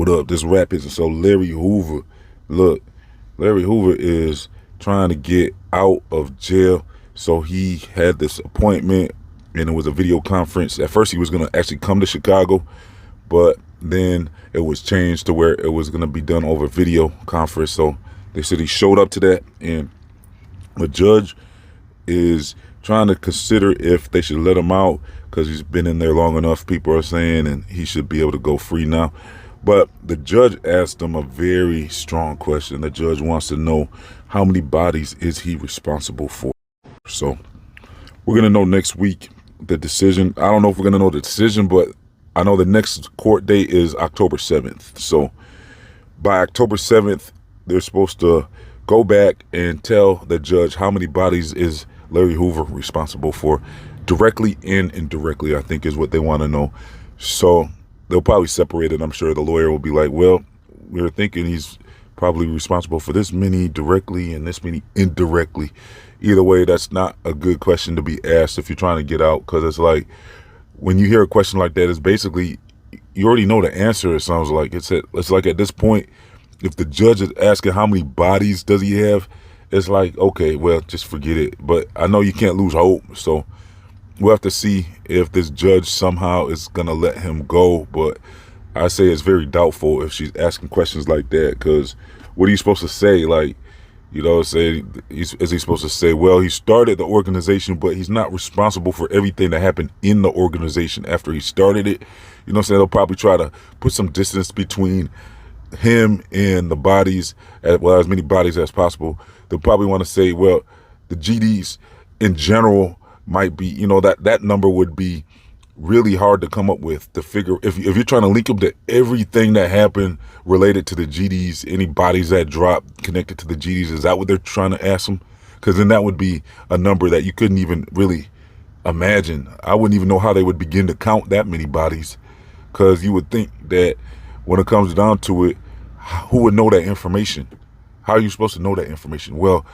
What up? This rap is so Larry Hoover. Look, Larry Hoover is trying to get out of jail. So he had this appointment and it was a video conference. At first he was going to actually come to Chicago, but then it was changed to where it was going to be done over video conference. So they said he showed up to that, and the judge is trying to consider if they should let him out because he's been in there long enough, people are saying, and he should be able to go free now. But the judge asked him a very strong question. The judge wants to know, how many bodies is he responsible for? So we're going to know next week the decision. I don't know if we're going to know the decision, but I know the next court date is October 7th. So by October 7th, they're supposed to go back and tell the judge how many bodies is Larry Hoover responsible for, directly and indirectly, I think is what they want to know. So they'll probably separate it. I'm sure the lawyer will be like, well, we were thinking he's probably responsible for this many directly and this many indirectly. Either way, that's not a good question to be asked if you're trying to get out, because it's like, when you hear a question like that, it's basically, you already know the answer. It sounds like it's like at this point, if the judge is asking how many bodies does he have, it's like, okay, well, just forget it. But I know you can't lose hope. So we'll have to see if this judge somehow is going to let him go. But I say it's very doubtful if she's asking questions like that, because what are you supposed to say? Like, you know, is he supposed to say, well, he started the organization, but he's not responsible for everything that happened in the organization after he started it? You know what I'm saying? They'll probably try to put some distance between him and the bodies, as many bodies as possible. They'll probably want to say, well, the GDs in general might be, you know, that number would be really hard to come up with, to figure, if you're trying to link them to everything that happened related to the GDs, any bodies that dropped connected to the GDs. Is that what they're trying to ask them? Because then that would be a number that you couldn't even really imagine. I wouldn't even know how they would begin to count that many bodies, because you would think that when it comes down to it, who would know that information? How are you supposed to know that information? Well,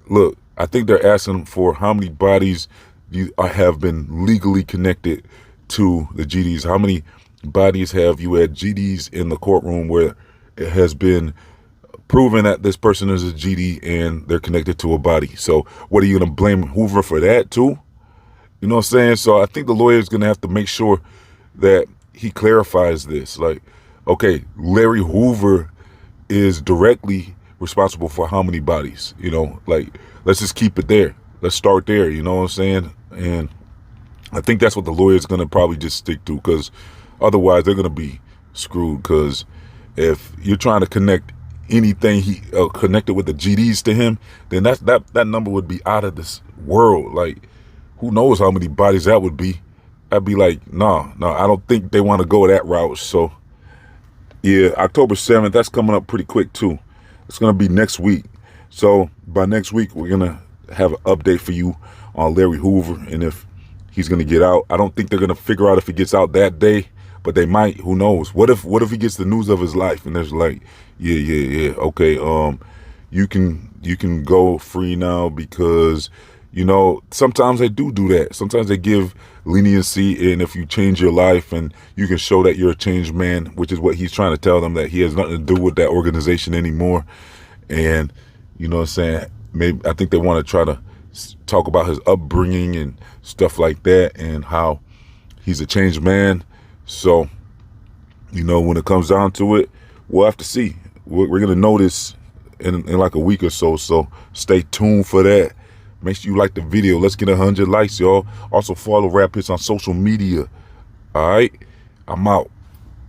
look, I think they're asking for how many bodies you have been legally connected to the GDs. How many bodies have you had GDs in the courtroom where it has been proven that this person is a GD and they're connected to a body? So what are you going to blame Hoover for that too? You know what I'm saying? So I think the lawyer is going to have to make sure that he clarifies this. Like, okay, Larry Hoover is directly responsible for how many bodies? You know, like, let's just keep it there. Let's start there. You know what I'm saying? And I think that's what the lawyer is going to probably just stick to, because otherwise they're going to be screwed. Because if you're trying to connect anything he connected with the GDs to him, then that number would be out of this world. Like, who knows how many bodies that would be? I'd be like, no, I don't think they want to go that route. So yeah, October 7th, that's coming up pretty quick too. It's going to be next week. So by next week, we're going to have an update for you on Larry Hoover and if he's going to get out. I don't think they're going to figure out if he gets out that day, but they might. Who knows? What if he gets the news of his life and there's like, yeah, okay, you can go free now, because, you know, sometimes they do that. Sometimes they give leniency, and if you change your life and you can show that you're a changed man, which is what he's trying to tell them, that he has nothing to do with that organization anymore. And you know what I'm saying? Maybe I think they want to try to talk about his upbringing and stuff like that, and how he's a changed man. So, you know, when it comes down to it, we'll have to see. We're going to know this in like a week or so. So stay tuned for that. Make sure you like the video. Let's get 100 likes, y'all. Also follow Rap Hits on social media. All right, I'm out.